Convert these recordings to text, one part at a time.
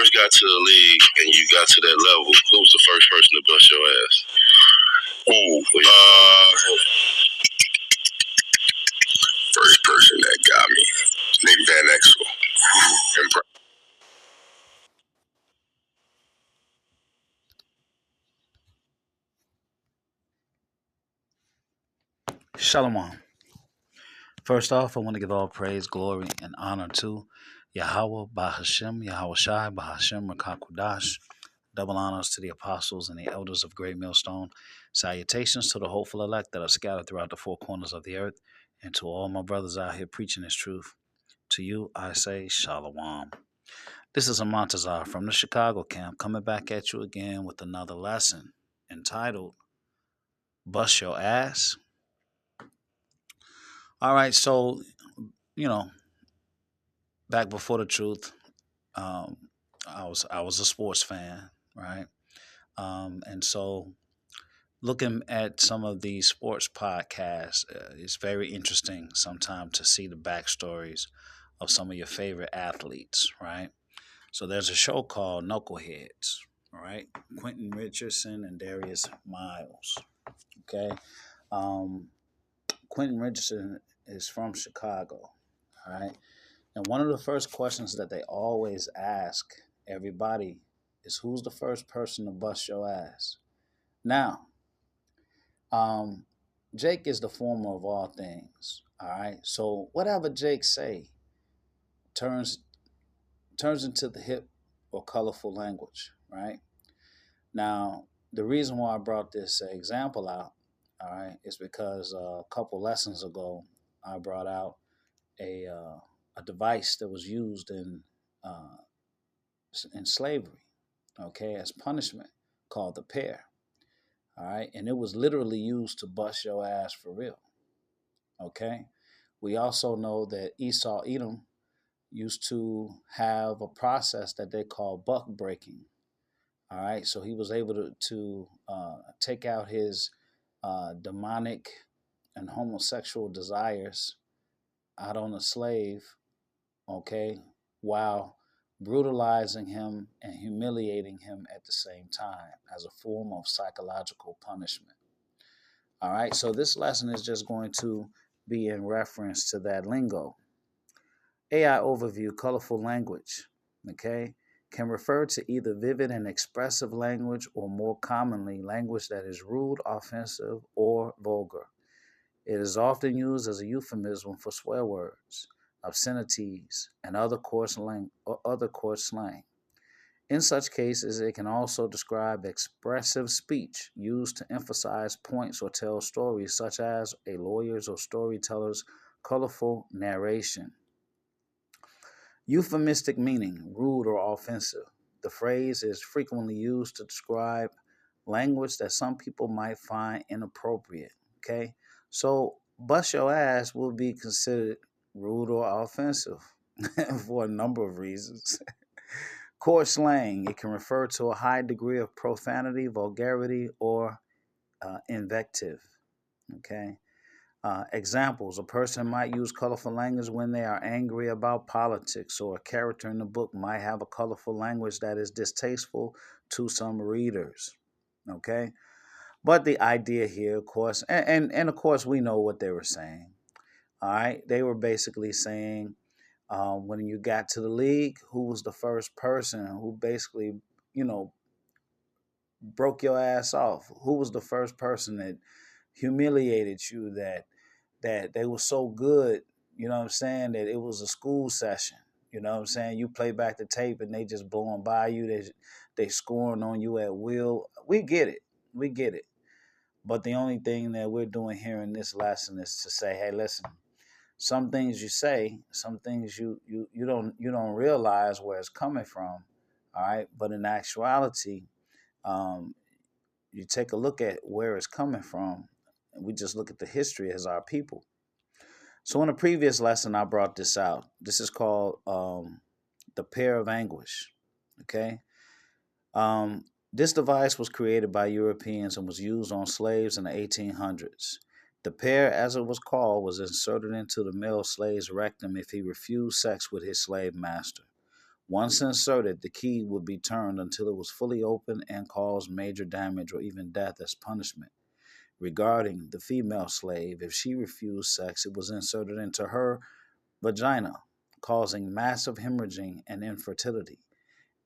first got to the league and you got to that level, who was the first person to bust your ass? First person that got me, Nick Van Exel. Shalom. First off, I want to give all praise, glory, and honor to Yahweh, Bahashem, Yahweh Shai, Bahashem, Rakakudash. Double honors to the apostles and the elders of Great Millstone. Salutations to the hopeful elect that are scattered throughout the four corners of the earth. And to all my brothers out here preaching this truth. To you, I say Shalom. This is Amantazar from the Chicago camp coming back at you again with another lesson entitled Bust Your Ass. All right, so, back before the truth, I was a sports fan, right? And so looking at some of these sports podcasts, it's very interesting sometimes to see the backstories of some of your favorite athletes, right? So there's a show called Knuckleheads, all right? Quentin Richardson and Darius Miles, okay? Quentin Richardson is from Chicago, all right? And one of the first questions that they always ask everybody is, who's the first person to bust your ass? Now, Jake is the former of all things. All right. So whatever Jake say turns into the hip or colorful language, right? Now, the reason why I brought this example out, all right, is because a couple lessons ago I brought out a device that was used in slavery, okay, as punishment, called the pear. All right. And it was literally used to bust your ass for real. Okay. We also know that Esau Edom used to have a process that they call buck breaking. All right. So he was able to take out his demonic and homosexual desires out on a slave. Okay. While brutalizing him and humiliating him at the same time as a form of psychological punishment. All right, so this lesson is just going to be in reference to that lingo. AI overview, colorful language, okay, can refer to either vivid and expressive language or more commonly language that is rude, offensive, or vulgar. It is often used as a euphemism for swear words, obscenities, and other coarse slang. In such cases, it can also describe expressive speech used to emphasize points or tell stories, such as a lawyer's or storyteller's colorful narration. Euphemistic meaning, rude or offensive. The phrase is frequently used to describe language that some people might find inappropriate. Okay, so bust your ass will be considered rude or offensive for a number of reasons. Coarse slang, it can refer to a high degree of profanity, vulgarity, or invective. Okay. Examples, a person might use colorful language when they are angry about politics, or a character in the book might have a colorful language that is distasteful to some readers. Okay. But the idea here, of course, and of course, we know what they were saying. All right. They were basically saying, when you got to the league, who was the first person who basically, broke your ass off? Who was the first person that humiliated you, that they were so good, you know what I'm saying, that it was a school session? You know what I'm saying? You play back the tape and they just blowing by you. They scoring on you at will. We get it. We get it. But the only thing that we're doing here in this lesson is to say, hey, listen, some things you say, some things you don't realize where it's coming from. All right. But in actuality, um, you take a look at where it's coming from, and we just look at the history as our people. So in a previous lesson, I brought this out. This is called the pear of anguish. Okay. This device was created by Europeans and was used on slaves in the 1800s. The pear, as it was called, was inserted into the male slave's rectum if he refused sex with his slave master. Once inserted, the key would be turned until it was fully open and caused major damage or even death as punishment. Regarding the female slave, if she refused sex, it was inserted into her vagina, causing massive hemorrhaging and infertility.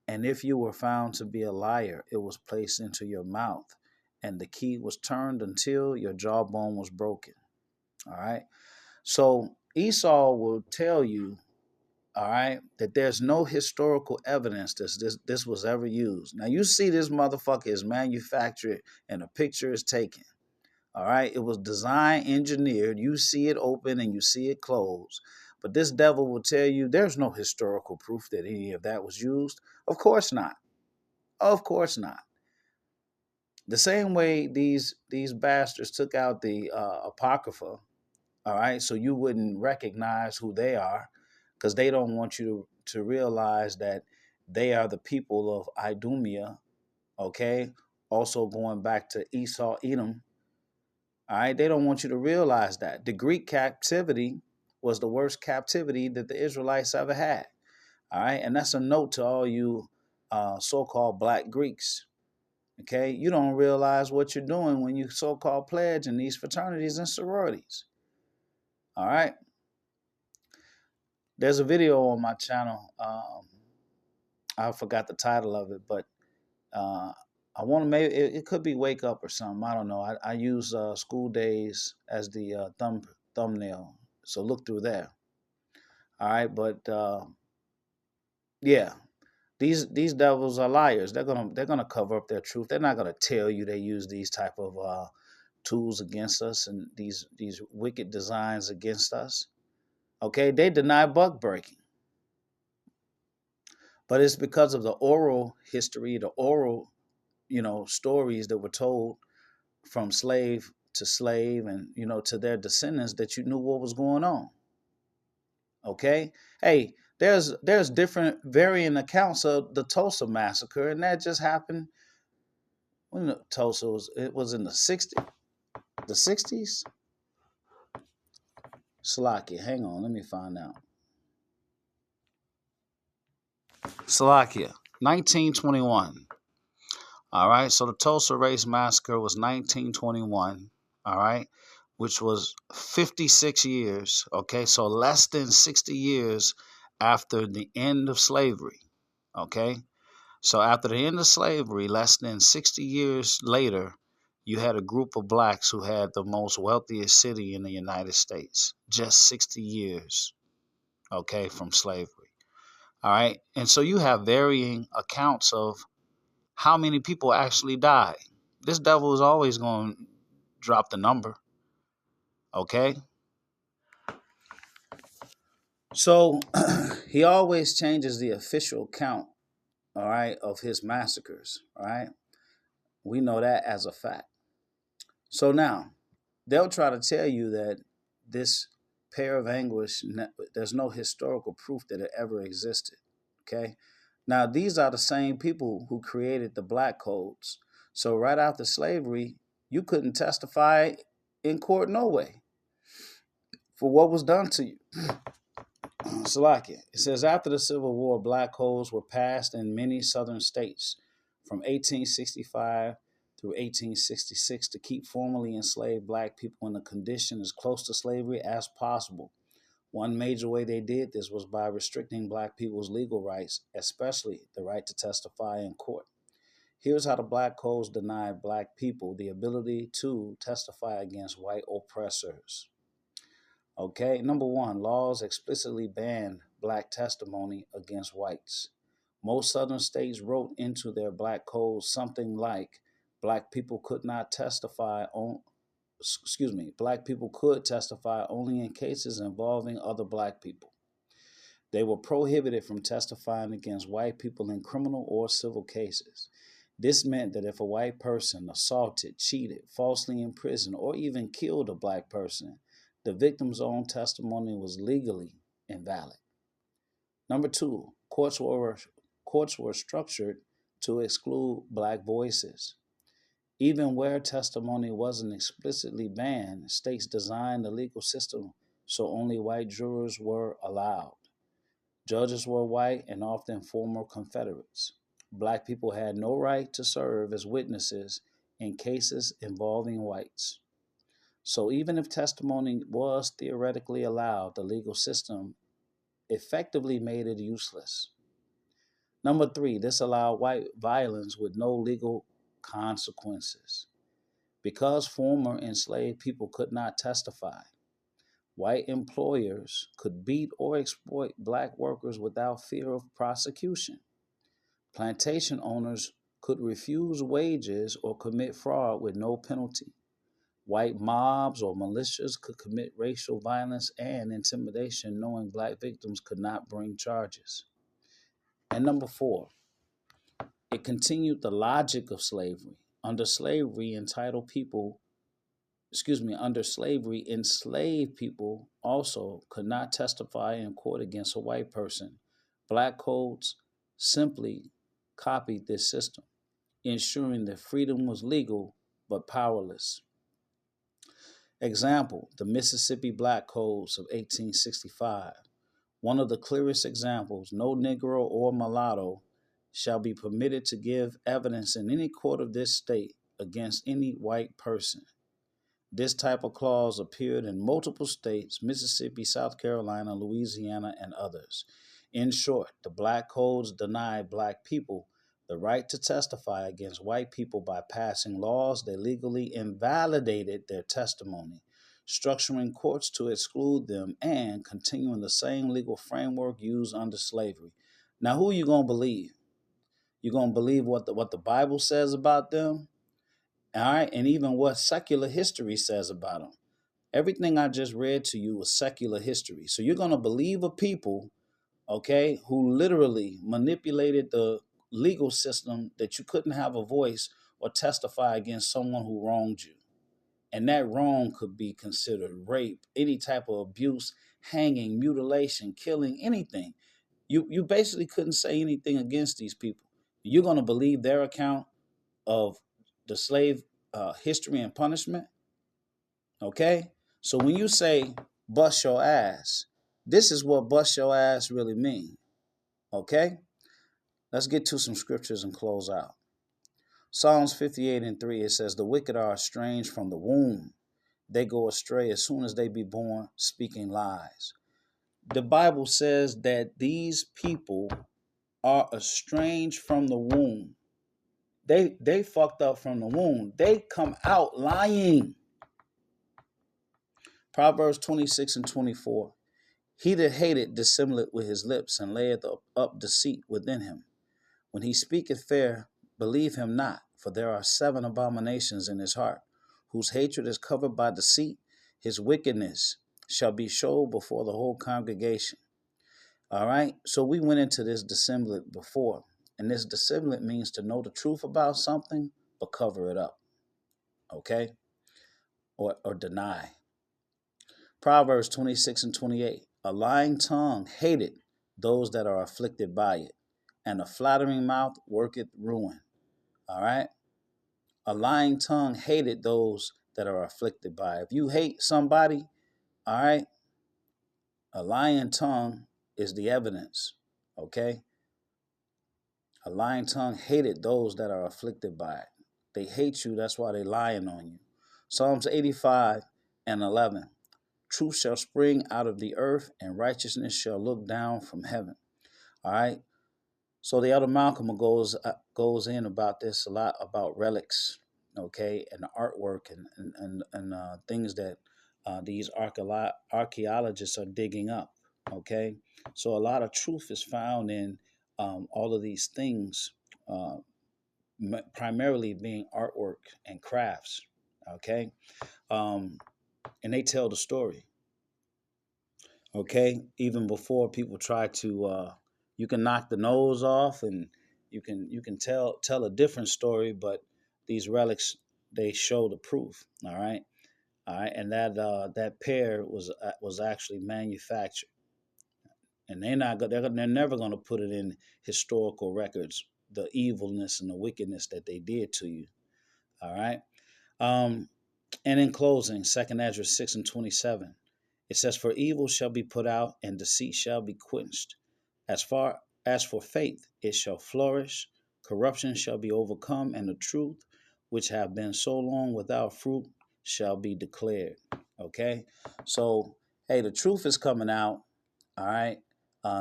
And if you were found to be a liar, it was placed into your mouth, and the key was turned until your jawbone was broken. All right. So Esau will tell you, all right, that there's no historical evidence that this was ever used. Now you see this motherfucker is manufactured and a picture is taken. All right. It was designed, engineered. You see it open and you see it closed. But this devil will tell you there's no historical proof that any of that was used. Of course not. Of course not. The same way these bastards took out the Apocrypha, all right, so you wouldn't recognize who they are because they don't want you to realize that they are the people of Idumea, okay? Also going back to Esau, Edom, all right? They don't want you to realize that. The Greek captivity was the worst captivity that the Israelites ever had, all right? And that's a note to all you so-called black Greeks, okay? You don't realize what you're doing when you so-called pledge in these fraternities and sororities, all right? There's a video on my channel. I forgot the title of it, but I want to maybe it could be Wake Up or something. I don't know. I use School Days as the thumbnail, so look through there. All right, but yeah, these devils are liars. They're gonna cover up their truth. They're not gonna tell you they use these type of tools against us and these wicked designs against us. Okay, they deny buck breaking. But it's because of the oral history, the oral, stories that were told from slave to slave and, to their descendants that you knew what was going on. Okay? Hey, there's different varying accounts of the Tulsa massacre, and that just happened when Tulsa was in the 60s. The 60s? Slovakia, hang on, let me find out. Slovakia, 1921. All right, so the Tulsa Race Massacre was 1921, all right, which was 56 years, okay, so less than 60 years after the end of slavery, okay? So after the end of slavery, less than 60 years later, you had a group of blacks who had the most wealthiest city in the United States, just 60 years, okay, from slavery, all right? And so you have varying accounts of how many people actually died. This devil is always going to drop the number. Okay? So he always changes the official count, all right, of his massacres, all right? We know that as a fact. So now, they'll try to tell you that this pair of anguish, there's no historical proof that it ever existed, okay? Now, these are the same people who created the black codes. So right after slavery, you couldn't testify in court no way for what was done to you. Salakia. It says, after the Civil War, black codes were passed in many southern states from 1865 through 1866 to keep formerly enslaved black people in a condition as close to slavery as possible. One major way they did this was by restricting black people's legal rights, especially the right to testify in court. Here's how the black codes denied black people the ability to testify against white oppressors. Okay, number one, laws explicitly banned black testimony against whites. Most southern states wrote into their black codes something like black people could testify only in cases involving other black people. They were prohibited from testifying against white people in criminal or civil cases. This meant that if a white person assaulted, cheated, falsely imprisoned, or even killed a black person, the victim's own testimony was legally invalid. Number two, courts were structured to exclude black voices. Even where testimony wasn't explicitly banned, states designed the legal system so only white jurors were allowed. Judges were white and often former Confederates. Black people had no right to serve as witnesses in cases involving whites. So even if testimony was theoretically allowed, the legal system effectively made it useless. Number three, this allowed white violence with no legal consequences. Because former enslaved people could not testify, white employers could beat or exploit black workers without fear of prosecution. Plantation owners could refuse wages or commit fraud with no penalty. White mobs or militias could commit racial violence and intimidation, knowing black victims could not bring charges. And number four, it continued the logic of slavery. Under slavery, enslaved people also could not testify in court against a white person. Black codes simply copied this system, ensuring that freedom was legal but powerless. Example, the Mississippi Black Codes of 1865. One of the clearest examples, no Negro or mulatto shall be permitted to give evidence in any court of this state against any white person. This type of clause appeared in multiple states, Mississippi, South Carolina, Louisiana, and others. In short, the Black Codes denied Black people the right to testify against white people by passing laws that legally invalidated their testimony, structuring courts to exclude them, and continuing the same legal framework used under slavery. Now, who are you going to believe? You're going to believe what the Bible says about them? All right, and even what secular history says about them. Everything I just read to you was secular history. So you're going to believe a people, okay, who literally manipulated the legal system that you couldn't have a voice or testify against someone who wronged you. And that wrong could be considered rape, any type of abuse, hanging, mutilation, killing, anything. You basically couldn't say anything against these people. You're going to believe their account of the slave history and punishment. Okay? So when you say bust your ass, this is what bust your ass really mean. Okay? Let's get to some scriptures and close out. Psalms 58:3, it says, the wicked are estranged from the womb. They go astray as soon as they be born, speaking lies. The Bible says that these people are estranged from the womb. They fucked up from the womb. They come out lying. Proverbs 26:24. He that hateth dissembleth with his lips, and layeth up deceit within him. When he speaketh fair, believe him not, for there are 7 abominations in his heart, whose hatred is covered by deceit. His wickedness shall be showed before the whole congregation. All right, so we went into this dissemblet before, and this dissemblet means to know the truth about something, but cover it up, okay, or deny. Proverbs 26:28, a lying tongue hateth those that are afflicted by it, and a flattering mouth worketh ruin. All right, a lying tongue hated those that are afflicted by it. If you hate somebody, all right, a lying tongue is the evidence, okay? A lying tongue hated those that are afflicted by it. They hate you, that's why they're lying on you. Psalms 85:11. Truth shall spring out of the earth, and righteousness shall look down from heaven. All right. So the Elder Malcolm goes in about this a lot, about relics, okay, and the artwork and things that these archaeologists are digging up, okay. So a lot of truth is found in all of these things, primarily being artwork and crafts, okay, and they tell the story. Okay, even before people try to, you can knock the nose off, and you can tell a different story, but these relics, they show the proof. All right, and that pair was actually manufactured, and they're never going to put it in historical records, the evilness and the wickedness that they did to you. All right, and in closing, 2 Ezra 6:27. It says, for evil shall be put out, and deceit shall be quenched. As far as for faith, it shall flourish, corruption shall be overcome, and the truth, which have been so long without fruit, shall be declared. Okay? So, hey, the truth is coming out. All right?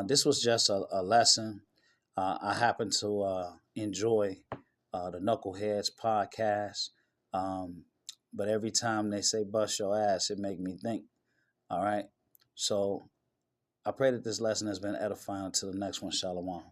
This was just a lesson. I happen to enjoy the Knuckleheads podcast. Um, but every time they say bust your ass, it make me think. All right? So I pray that this lesson has been edifying. Until the next one, Shalom.